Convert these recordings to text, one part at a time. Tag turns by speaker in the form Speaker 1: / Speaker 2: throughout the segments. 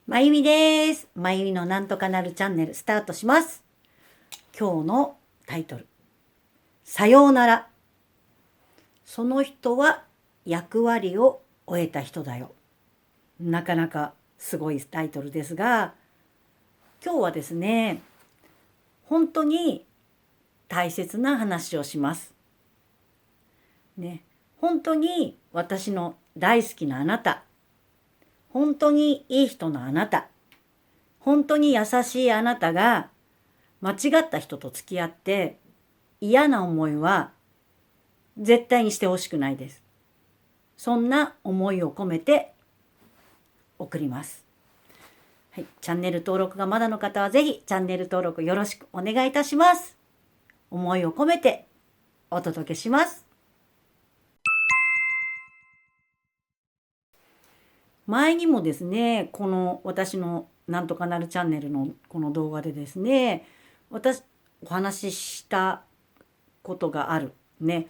Speaker 1: まゆみです。まゆみのなんとかなるチャンネルスタートします。今日のタイトル。さようなら。その人は役割を終えた人だよ。なかなかすごいタイトルですが、今日はですね、本当に大切な話をします。ね、本当に私の大好きなあなた、本当にいい人のあなた、本当に優しいあなたが間違った人と付き合って嫌な思いは絶対にしてほしくないです。そんな思いを込めて送ります。はい、チャンネル登録がまだの方はぜひチャンネル登録よろしくお願いいたします。思いを込めてお届けします。前にもですね、この私のなんとかなるチャンネルのこの動画でですね、お話ししたことがあるね。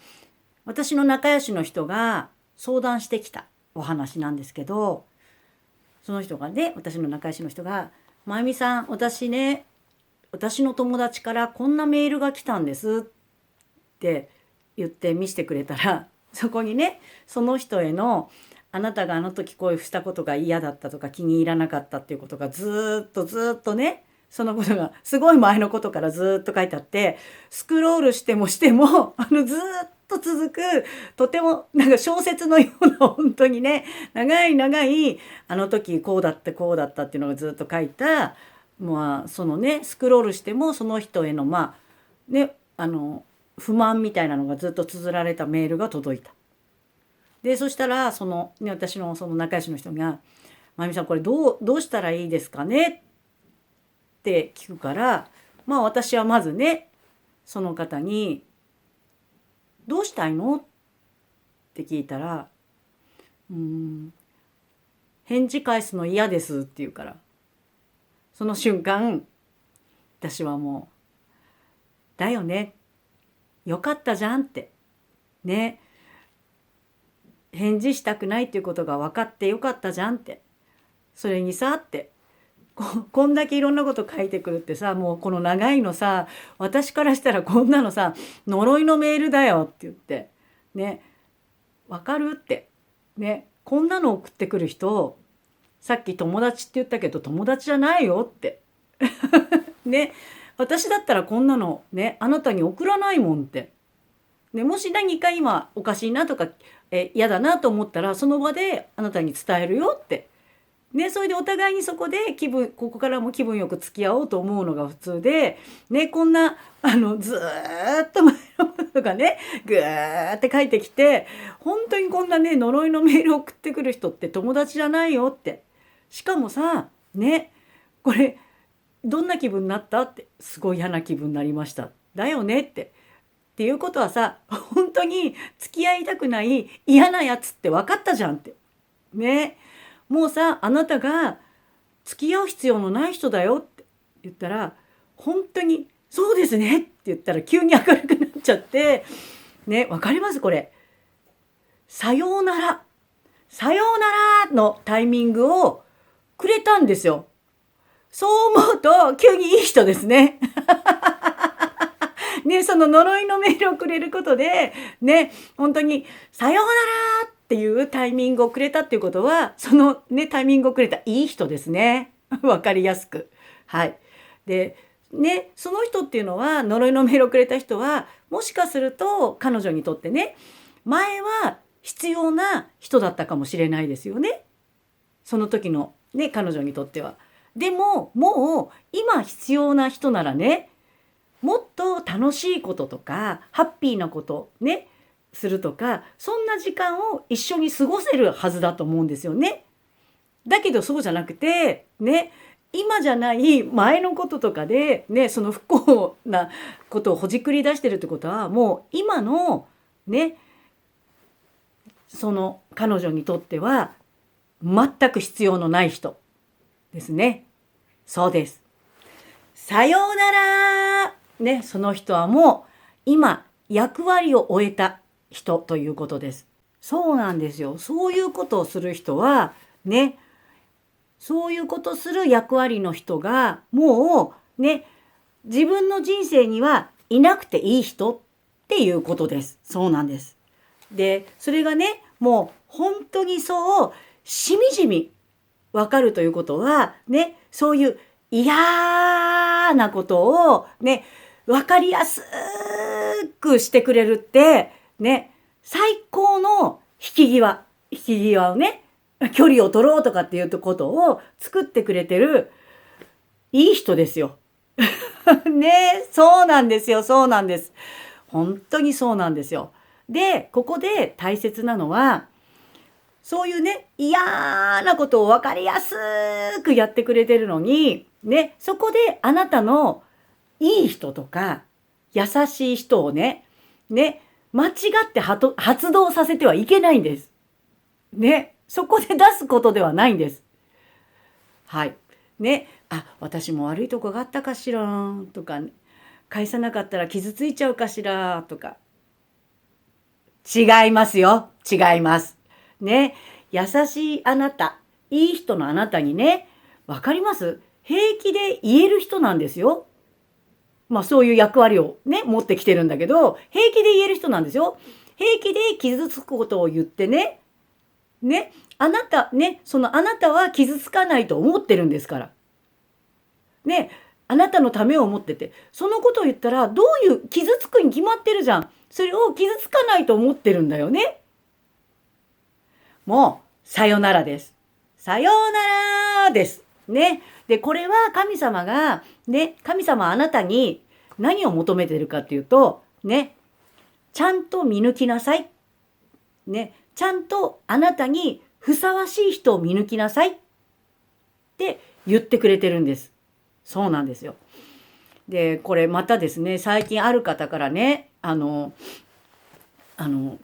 Speaker 1: 私の仲良しの人が相談してきたお話なんですけど、その人がね、私の仲良しの人が、まゆみさん、私の友達からこんなメールが来たんですって言って見せてくれたら、そこにね、その人へのあなたがあの時こうしたことが嫌だったとか気に入らなかったっていうことがずっとね、そのことがすごい前のことからずっと書いてあって、スクロールしてもずっと続く、とてもなんか小説のような本当にね、長いあの時こうだってこうだったっていうのがずっと書いた、まあそのね、スクロールしてもその人へのね、不満みたいなのがずっと綴られたメールが届いた。でそしたら私のその仲良しの人が「まゆみさんこれどうしたらいいですかね?」って聞くから、私はまずね、その方に「どうしたいの?」って聞いたら「返事返すの嫌です」って言うから、その瞬間私はもう「だよね、よかったじゃん」ってね、返事したくないっていうことが分かってよかったじゃんって、それにさってこんだけいろんなこと書いてくるってさ、もうこの長いのさ、私からしたらこんなのさ呪いのメールだよって言ってね、分かるってね、こんなの送ってくる人、さっき友達って言ったけど友達じゃないよってね、私だったらこんなのねあなたに送らないもんって、ね、もし何か今おかしいなとか嫌だなと思ったらその場であなたに伝えるよってね、それでお互いにそこでここからも気分よく付き合おうと思うのが普通で、ね、こんなずーっと前のことがねぐーって書いてきて、本当にこんなね呪いのメール送ってくる人って友達じゃないよって。しかもさね、これどんな気分になったって、すごい嫌な気分になりましただよねって。っていうことはさ、本当に付き合いたくない嫌なやつって分かったじゃんってね。もうさあなたが付き合う必要のない人だよって言ったら、本当にそうですねって言ったら急に明るくなっちゃってね、わかりますこれ。さようなら、さようならのタイミングをくれたんですよ。そう思うと急にいい人ですね。ね、その呪いのメールをくれることでね、本当にさようならっていうタイミングをくれたっていうことは、そのねタイミングをくれたいい人ですね。わかりやすく。はい。でね、その人っていうのは、呪いのメールをくれた人はもしかすると彼女にとってね、前は必要な人だったかもしれないですよね。その時のね彼女にとっては。でももう今必要な人ならね、もっと楽しいこととかハッピーなことねするとか、そんな時間を一緒に過ごせるはずだと思うんですよね。だけどそうじゃなくてね、今じゃない前のこととかでね、その不幸なことをほじくり出してるってことは、もう今のねその彼女にとっては全く必要のない人ですね。そうです。さようならね、その人はもう今役割を終えた人ということです。そうなんですよ。そういうことをする人はね、そういうことする役割の人がもうね、自分の人生にはいなくていい人っていうことです。そうなんです。で、それがね、もう本当にそう、しみじみわかるということは、ね、そういう嫌なことをね、わかりやすくしてくれるって、ね、最高の引き際をね、距離を取ろうとかっていうことを作ってくれてるいい人ですよ。ね、そうなんですよ、そうなんです。本当にそうなんですよ。で、ここで大切なのは、そういうね、嫌なことを分かりやすくやってくれてるのに、ね、そこであなたのいい人とか、優しい人をね、間違って発動させてはいけないんです。ね、そこで出すことではないんです。はい。ね、私も悪いとこがあったかしらとか、ね、返さなかったら傷ついちゃうかしらとか。違いますよ。違います。ね。優しいあなた、いい人のあなたにね、わかります？平気で言える人なんですよ。まあそういう役割をね、持ってきてるんだけど、平気で言える人なんですよ。平気で傷つくことを言ってね、あなた、あなたは傷つかないと思ってるんですから。ね、あなたのためを思ってて、そのことを言ったら、どういう傷つくに決まってるじゃん。それを傷つかないと思ってるんだよね。もう、さよならです。さようならです。ね。で、これは神様が、神様はあなたに何を求めてるかっていうと、ちゃんと見抜きなさい。ちゃんとあなたにふさわしい人を見抜きなさいって言ってくれてるんです。そうなんですよ。で、これまたですね、最近ある方からね、聞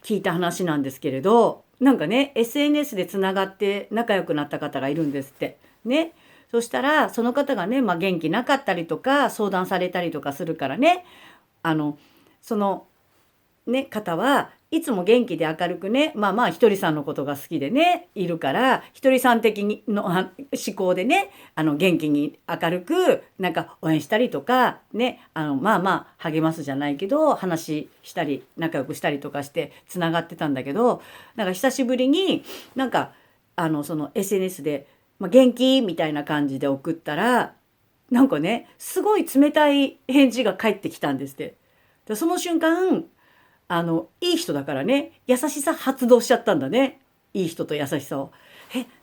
Speaker 1: いた話なんですけれど、なんかね、SNS でつながって仲良くなった方がいるんですって。ね。そしたら、その方がね、元気なかったりとか、相談されたりとかするからね、あの、その方はいつも元気で明るくね、ひとりさんのことが好きでね、いるから、ひとりさん的にの思考でね、元気に明るく、なんか応援したりとか、励ますじゃないけど、話したり、仲良くしたりとかして、つながってたんだけど、なんか久しぶりに、なんか、その SNS で、元気みたいな感じで送ったら、なんかね、すごい冷たい返事が返ってきたんですって。でその瞬間、いい人だからね、優しさ発動しちゃったんだね。いい人と優しさを。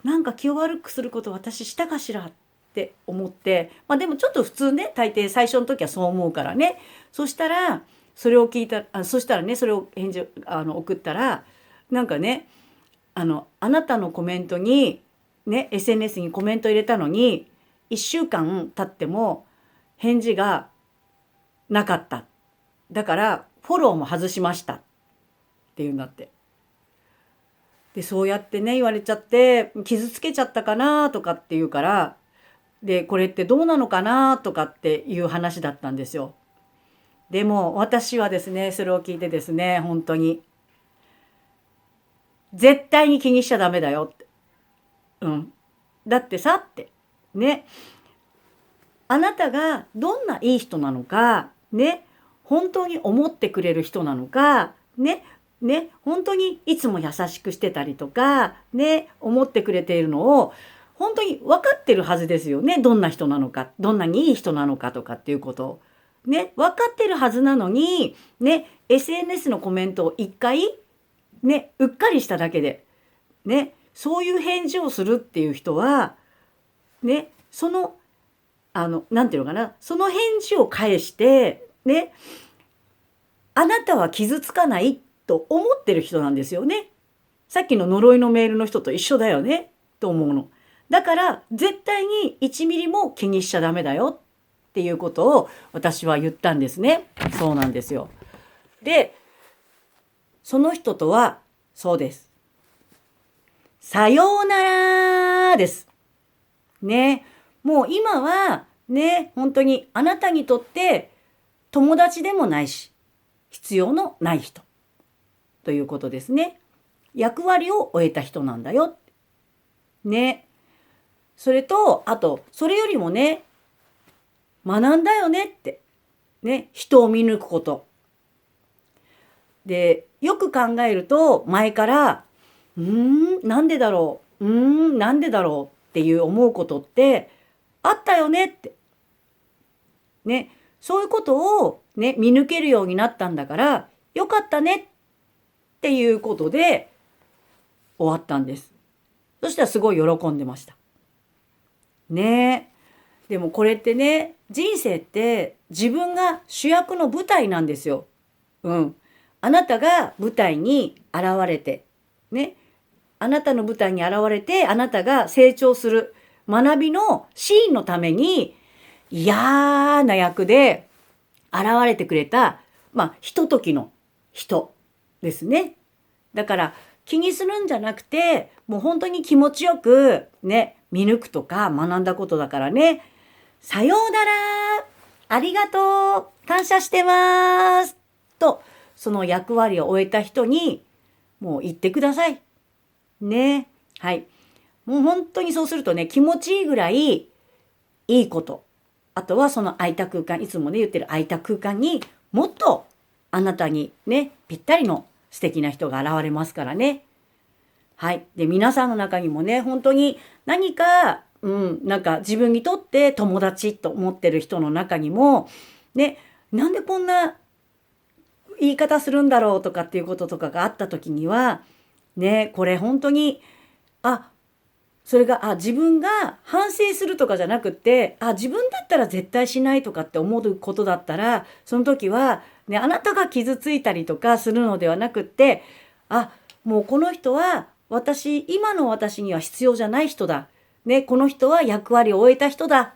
Speaker 1: なんか気を悪くすること私したかしらって思って、でもちょっと普通ね、大抵最初の時はそう思うからね。そしたら、それを聞いた、そしたらね、それを返事、送ったら、なんかね、あなたのコメントに、SNS にコメント入れたのに、1週間経っても返事がなかった。だからフォローも外しましたっていうんだって。で、そうやってね、言われちゃって、傷つけちゃったかなとかって言うから、で、これってどうなのかなとかっていう話だったんですよ。でも、私はですね、それを聞いてですね、本当に、絶対に気にしちゃダメだよって。うん。だってさって、ね、あなたがどんないい人なのか、本当に思ってくれる人なのか、本当にいつも優しくしてたりとか、思ってくれているのを、本当に分かってるはずですよね。どんな人なのか、どんなにいい人なのかとかっていうことを。分かってるはずなのに、SNS のコメントを一回、うっかりしただけで、そういう返事をするっていう人は、そのなんていうのかな、その返事を返して、あなたは傷つかないと思ってる人なんですよね。さっきの呪いのメールの人と一緒だよね、と思うの。だから、絶対に1ミリも気にしちゃダメだよっていうことを私は言ったんですね。そうなんですよ。で、その人とは、そうです。さようならです。もう今は、本当にあなたにとって友達でもないし、必要のない人ということですね。役割を終えた人なんだよ。それとあとそれよりもね、学んだよねってね、人を見抜くことで、よく考えると前からなんでだろうなんでだろうっていう思うことってあったよねってね、そういうことをね見抜けるようになったんだからよかったねっていうことで終わったんです。そしたらすごい喜んでましたね。でもこれってね、人生って自分が主役の舞台なんですよ。あなたが舞台に現れてね、あなたの舞台に現れてあなたが成長する学びのシーンのために嫌な役で現れてくれたひとときの人ですね。だから気にするんじゃなくて、もう本当に気持ちよくね見抜くとか学んだことだからね。さようなら、ありがとう、感謝してますと、その役割を終えた人にもう言ってくださいね。はい、もう本当にそうするとね、気持ちいいぐらいいいこと、あとはその空いた空間、いつもね言ってる空いた空間にもっとあなたにねぴったりの素敵な人が現れますからね。はい。で、皆さんの中にもね、本当に何か、なんか自分にとって友達と思ってる人の中にも、ね、なんでこんな言い方するんだろうとかっていうこととかがあった時には、ね、これ本当に、それが、自分が反省するとかじゃなくって、自分だったら絶対しないとかって思うことだったら、その時は、ね、あなたが傷ついたりとかするのではなくって、もうこの人は今の私には必要じゃない人だ。ね、この人は役割を終えた人だ。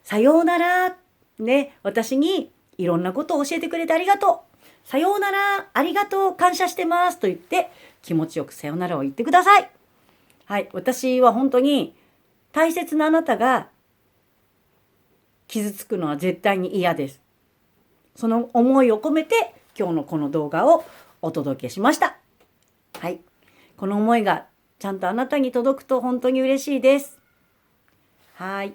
Speaker 1: さようなら。ね、私にいろんなことを教えてくれてありがとう。さようなら、ありがとう、感謝してますと言って、気持ちよくさようならを言ってください。はい、私は本当に大切なあなたが傷つくのは絶対に嫌です。その思いを込めて今日のこの動画をお届けしました。はい、この思いがちゃんとあなたに届くと本当に嬉しいです。はい、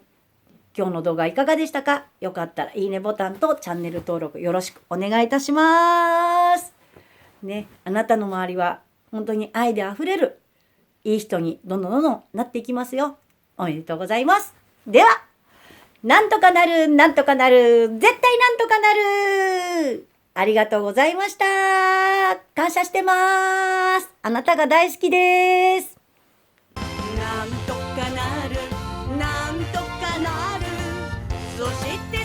Speaker 1: 今日の動画いかがでしたか？よかったらいいねボタンとチャンネル登録よろしくお願いいたします。ね、あなたの周りは本当に愛であふれるいい人にどんどんなっていきますよ。おめでとうございます。では、なんとかなる、なんとかなる、絶対なんとかなる。ありがとうございました。感謝してます。あなたが大好きです。なんとかなる、なんとかなる。そして